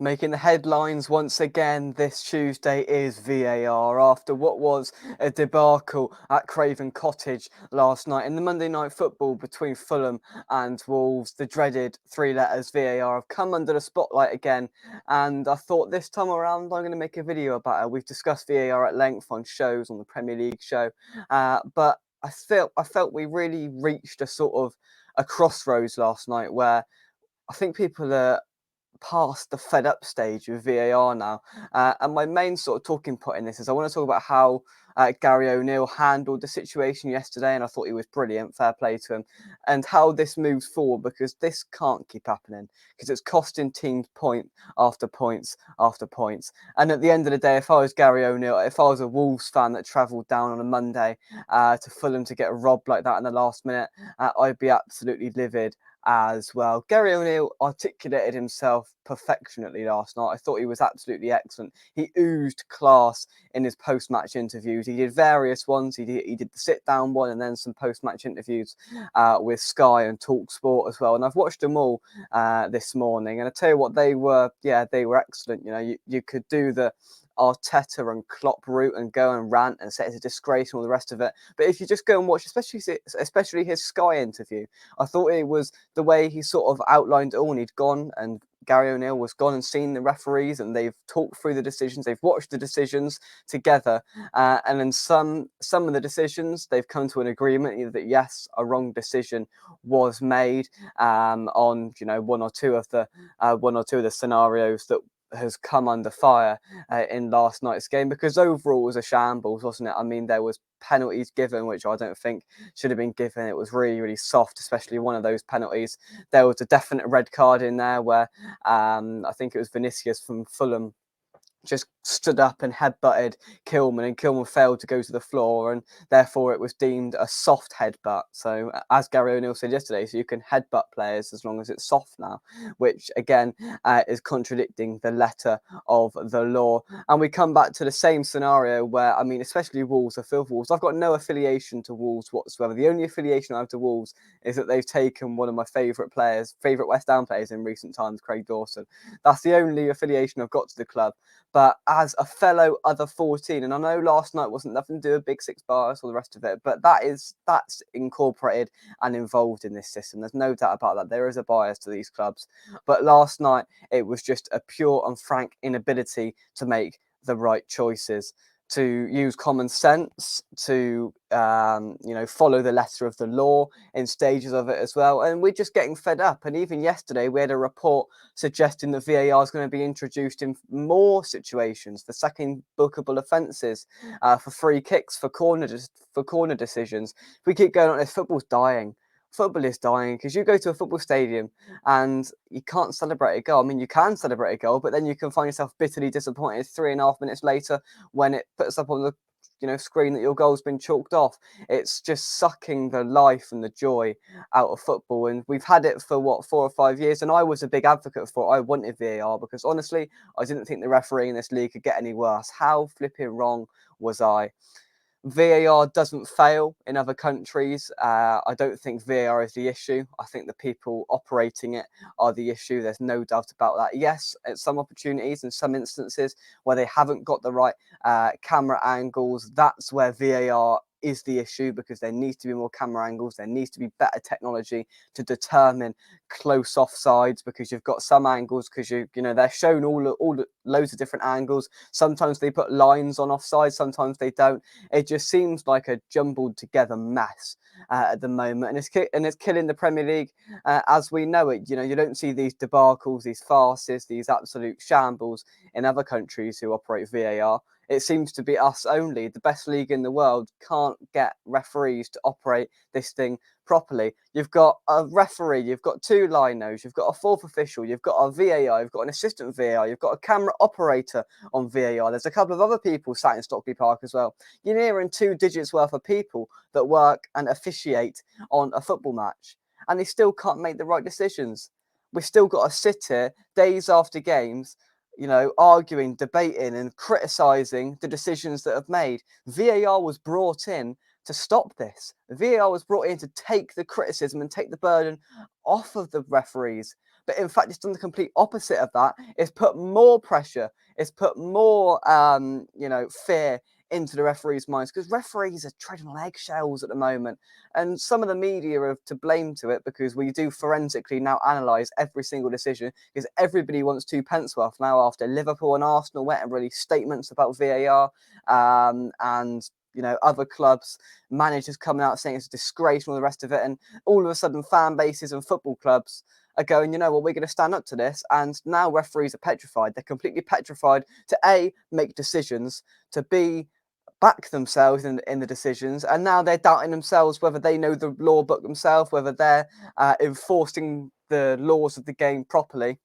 Making the headlines once again this Tuesday is VAR after what was a debacle at Craven Cottage last night in the Monday Night Football between Fulham and Wolves. The dreaded three letters VAR have come under the spotlight again, and I thought this time around I'm going to make a video about it. We've discussed VAR at length on shows, on the Premier League show, but I felt we really reached a sort of a crossroads last night where I think people are past the fed up stage with VAR now. And my main sort of talking point in this is I want to talk about how Gary O'Neill handled the situation yesterday, and I thought he was brilliant, fair play to him, and how this moves forward, because this can't keep happening, because it's costing teams point after points after points. And at the end of the day, if I was Gary O'Neill, if I was a Wolves fan that travelled down on a Monday to Fulham to get robbed like that in the last minute, I'd be absolutely livid as well. Gary O'Neill articulated himself perfectionately last night. I thought he was absolutely excellent. He oozed class in his post-match interviews. He did various ones. He did the sit-down one and then some post-match interviews with Sky and TalkSport as well. And I've watched them all this morning. And I tell you what, they were excellent. You know, you could do the Arteta and Klopp route and go and rant and say it's a disgrace and all the rest of it. But if you just go and watch, especially his Sky interview, I thought it was the way he sort of outlined it all. And he'd gone, and Gary O'Neill was gone and seen the referees, and they've talked through the decisions. They've watched the decisions together, and then some of the decisions they've come to an agreement either that yes, a wrong decision was made on one or two of the scenarios that has come under fire in last night's game, because overall it was a shambles, wasn't it? I mean, there was penalties given which I don't think should have been given. It was really, really soft, especially one of those penalties. There was a definite red card in there where I think it was Vinicius from Fulham just stood up and headbutted Kilman, and Kilman failed to go to the floor, and therefore it was deemed a soft headbutt. So, as Gary O'Neill said yesterday, so you can headbutt players as long as it's soft now, which again is contradicting the letter of the law. And we come back to the same scenario where, I mean, especially Wolves, I feel for Wolves. I've got no affiliation to Wolves whatsoever. The only affiliation I have to Wolves is that they've taken one of my favourite West Ham players in recent times, Craig Dawson. That's the only affiliation I've got to the club. But as a fellow under 14, and I know last night wasn't nothing to do with Big Six bias or the rest of it, but that's incorporated and involved in this system. There's no doubt about that. There is a bias to these clubs. But last night, it was just a pure and frank inability to make the right choices, to use common sense, to follow the letter of the law in stages of it as well. And we're just getting fed up. And even yesterday, we had a report suggesting that VAR is going to be introduced in more situations for second bookable offences, for free kicks, for corner decisions. If we keep going on this, football's dying. Football is dying, because you go to a football stadium and you can't celebrate a goal. I mean, you can celebrate a goal, but then you can find yourself bitterly disappointed 3.5 minutes later when it puts up on the screen that your goal's been chalked off. It's just sucking the life and the joy out of football, and we've had it for 4 or 5 years. And I was a big advocate for it. I wanted VAR because honestly, I didn't think the refereeing in this league could get any worse. How flipping wrong was I? VAR doesn't fail in other countries. I don't think VAR is the issue. I think the people operating it are the issue. There's no doubt about that. Yes, at some opportunities, in some instances where they haven't got the right camera angles, that's where VAR is the issue, because there needs to be more camera angles. There needs to be better technology to determine close offsides, because you've got some angles, because they're shown all loads of different angles. Sometimes they put lines on offside, sometimes they don't. It just seems like a jumbled together mess at the moment, and it's killing the Premier League as we know it. You don't see these debacles, these farces, these absolute shambles in other countries who operate VAR. It seems to be us only. The best league in the world can't get referees to operate this thing properly. You've got a referee, you've got two linos, you've got a fourth official, you've got a VAR, you've got an assistant VAR, you've got a camera operator on VAR. There's a couple of other people sat in Stockley Park as well. You're nearing 2 digits worth of people that work and officiate on a football match, and they still can't make the right decisions. We've still got to sit here days after games, arguing, debating and criticising the decisions that have made. VAR was brought in to stop this. VAR was brought in to take the criticism and take the burden off of the referees. But in fact, it's done the complete opposite of that. It's put more pressure. It's put more, fear into the referees' minds, because referees are treading on eggshells at the moment. And some of the media are to blame to it, because we do forensically now analyse every single decision, because everybody wants two pence worth now after Liverpool and Arsenal went and released statements about VAR, and other clubs, managers coming out saying it's a disgrace and all the rest of it. And all of a sudden, fan bases and football clubs are going, we're going to stand up to this. And now referees are petrified. They're completely petrified to A, make decisions, to B, back themselves in the decisions. And now they're doubting themselves whether they know the law book themselves, whether they're enforcing the laws of the game properly.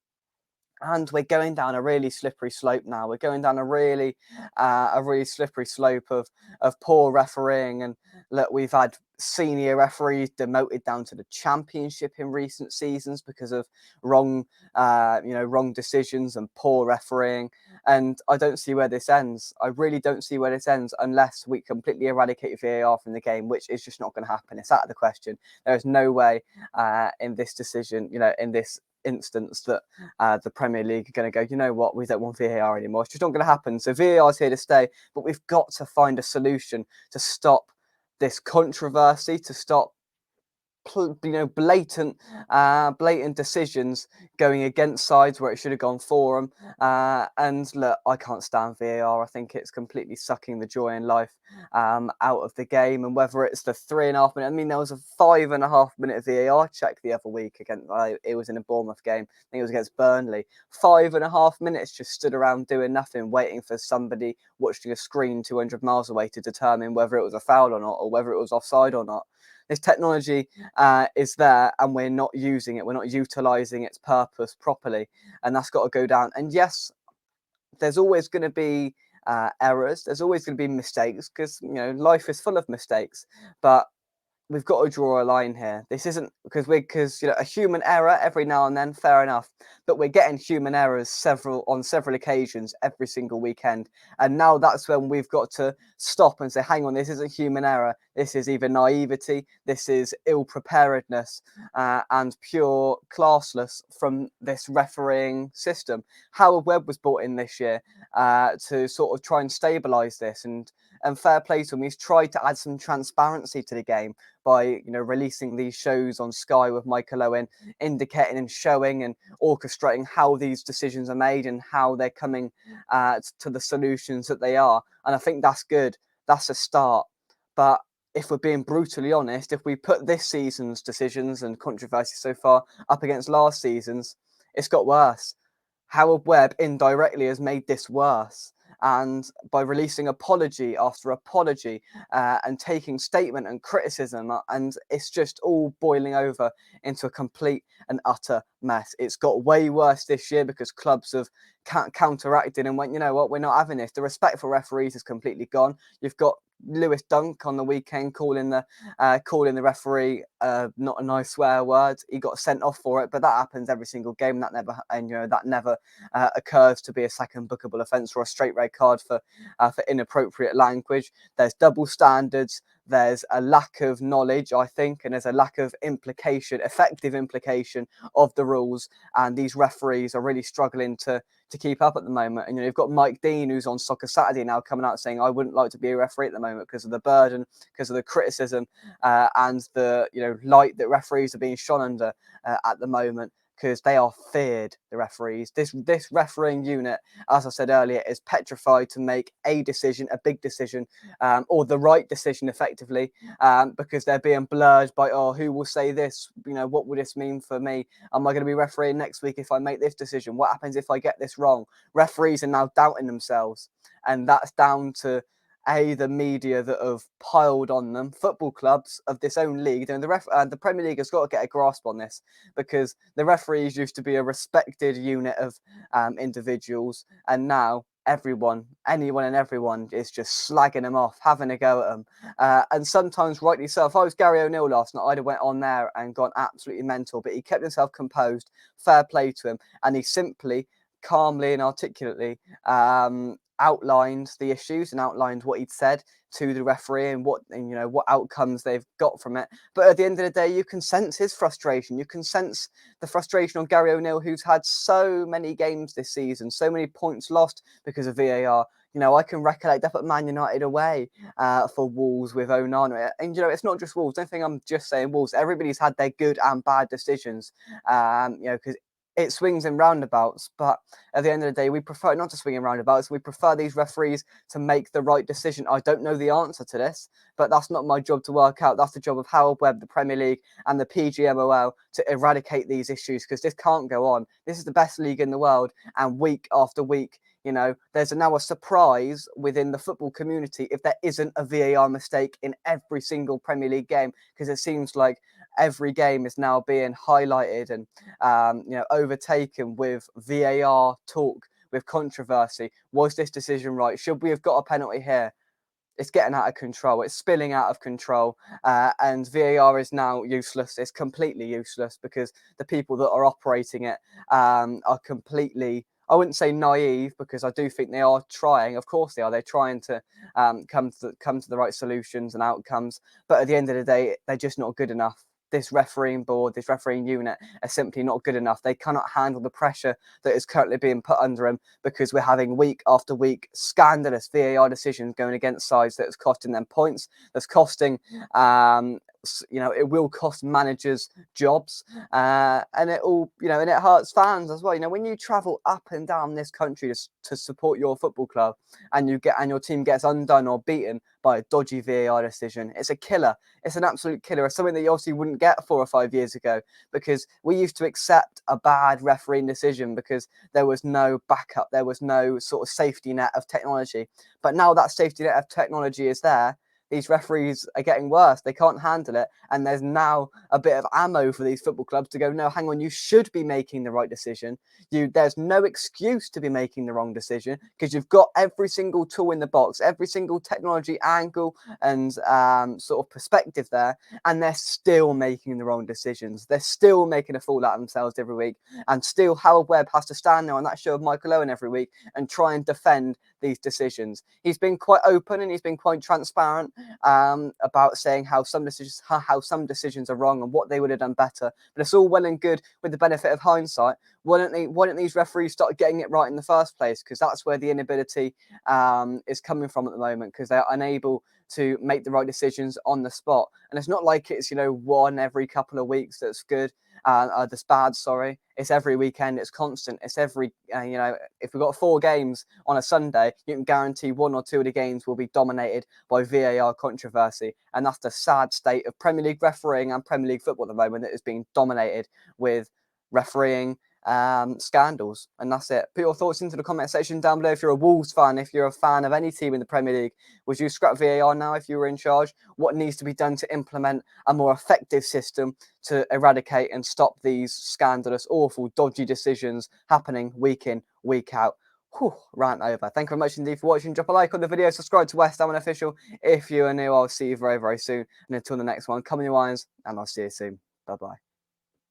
And we're going down a really slippery slope now. We're going down a really slippery slope of poor refereeing. And look, we've had senior referees demoted down to the championship in recent seasons because of wrong decisions and poor refereeing. And I don't see where this ends. I really don't see where this ends unless we completely eradicate VAR from the game, which is just not going to happen. It's out of the question. There is no way in this decision, in this instance, that the Premier League are going to go, you know what, we don't want VAR anymore. It's just not going to happen. So VAR is here to stay, but we've got to find a solution to stop this controversy, to stop blatant decisions going against sides where it should have gone for them. And look, I can't stand VAR. I think it's completely sucking the joy in life out of the game. And whether it's the 3.5 minute, I mean, there was a 5.5 minute VAR check the other week against, it was in a Bournemouth game. I think it was against Burnley. 5.5 minutes just stood around doing nothing, waiting for somebody watching a screen 200 miles away to determine whether it was a foul or not, or whether it was offside or not. This technology is there, and we're not using it. We're not utilising its purpose properly, and that's got to go down. And yes, there's always going to be errors. There's always going to be mistakes, because life is full of mistakes. But we've got to draw a line here. This isn't because a human error every now and then, fair enough, but we're getting human errors on several occasions every single weekend, and now that's when we've got to stop and say, hang on, this isn't human error. This is either naivety, this is ill preparedness, and pure classless from this refereeing system. Howard Webb was brought in this year to sort of try and stabilise this, and fair play to him. He's tried to add some transparency to the game by releasing these shows on Sky with Michael Owen, indicating and showing and orchestrating how these decisions are made and how they're coming to the solutions that they are. And I think that's good. That's a start. But if we're being brutally honest, if we put this season's decisions and controversies so far up against last season's, it's got worse. Howard Webb indirectly has made this worse. And by releasing apology after apology and taking statement and criticism, and it's just all boiling over into a complete and utter mess. It's got way worse this year because clubs have counteracted and went, you know what, we're not having this. The respect for referees is completely gone. You've got Lewis Dunk on the weekend calling the referee not a nice swear word. He got sent off for it, but that happens every single game. That never occurs to be a second bookable offence or a straight red card for inappropriate language. There's double standards. There's a lack of knowledge, I think, and there's a lack of effective implication of the rules. And these referees are really struggling to keep up at the moment. And you've got Mike Dean, who's on Soccer Saturday now, coming out saying, I wouldn't like to be a referee at the moment because of the burden, because of the criticism, and the light that referees are being shone under at the moment, because they are feared, the referees. This refereeing unit, as I said earlier, is petrified to make a decision, a big decision, or the right decision effectively, because they're being blurred by, who will say this? What will this mean for me? Am I going to be refereeing next week if I make this decision? What happens if I get this wrong? Referees are now doubting themselves, and that's down to the media that have piled on them, football clubs of this own league, and the Premier League has got to get a grasp on this, because the referees used to be a respected unit of individuals, and now anyone and everyone is just slagging them off, having a go at them, and sometimes rightly so. If I was Gary O'Neill last night, I'd have went on there and gone absolutely mental, but he kept himself composed. Fair play to him, and he simply calmly and articulately outlined the issues and outlined what he'd said to the referee and what outcomes they've got from it. But at the end of the day, you can sense his frustration. You can sense the frustration on Gary O'Neill, who's had so many games this season, so many points lost because of VAR. I can recollect up at Man United away for Wolves with Onana. And, it's not just Wolves. Don't think I'm just saying Wolves. Everybody's had their good and bad decisions, because it swings in roundabouts. But at the end of the day, we prefer not to swing in roundabouts. We prefer these referees to make the right decision. I don't know the answer to this, but that's not my job to work out. That's the job of Harold Webb, the Premier League, and the PGMOL to eradicate these issues, because this can't go on. This is the best league in the world, and week after week, there's now a surprise within the football community if there isn't a VAR mistake in every single Premier League game, because it seems like every game is now being highlighted and overtaken with VAR talk, with controversy. Was this decision right? Should we have got a penalty here? It's getting out of control. It's spilling out of control, and VAR is now useless. It's completely useless because the people that are operating it are completely, I wouldn't say naive, because I do think they are trying. Of course they are. They're trying to come to the right solutions and outcomes. But at the end of the day, they're just not good enough. This refereeing board, this refereeing unit are simply not good enough. They cannot handle the pressure that is currently being put under them, because we're having week after week scandalous VAR decisions going against sides that is costing them points. That's costing, it will cost managers jobs, and and it hurts fans as well. When you travel up and down this country to support your football club, and your team gets undone or beaten by a dodgy VAR decision, it's a killer. It's an absolute killer. It's something that you obviously wouldn't get 4 or 5 years ago, because we used to accept a bad refereeing decision because there was no backup, there was no sort of safety net of technology. But now that safety net of technology is there, these referees are getting worse. They can't handle it. And there's now a bit of ammo for these football clubs to go, no, hang on, you should be making the right decision. There's no excuse to be making the wrong decision, because you've got every single tool in the box, every single technology angle and sort of perspective there, and they're still making the wrong decisions. They're still making a fool out of themselves every week. And still Harold Webb has to stand there on that show of Michael Owen every week and try and defend these decisions. He's been quite open and he's been quite transparent about saying how some decisions are wrong and what they would have done better. But it's all well and good with the benefit of hindsight. Why don't these referees start getting it right in the first place? Because that's where the inability is coming from at the moment, because they're unable to make the right decisions on the spot. And it's not like it's one every couple of weeks that's good, that's bad. Sorry, it's every weekend. It's constant. It's every if we've got 4 games on a Sunday, you can guarantee 1 or 2 of the games will be dominated by VAR controversy. And that's the sad state of Premier League refereeing and Premier League football at the moment, that is being dominated with refereeing scandals. And that's it. Put your thoughts into the comment section down below. If you're a Wolves fan, if you're a fan of any team in the Premier League, would you scrap VAR now if you were in charge? What needs to be done to implement a more effective system to eradicate and stop these scandalous, awful, dodgy decisions happening week in, week out? Whew, rant over. Thank you very much indeed for watching. Drop a like on the video, subscribe to West Ham Official if you are new. I'll see you very, very soon. And until the next one, come on your irons, and I'll see you soon. Bye bye.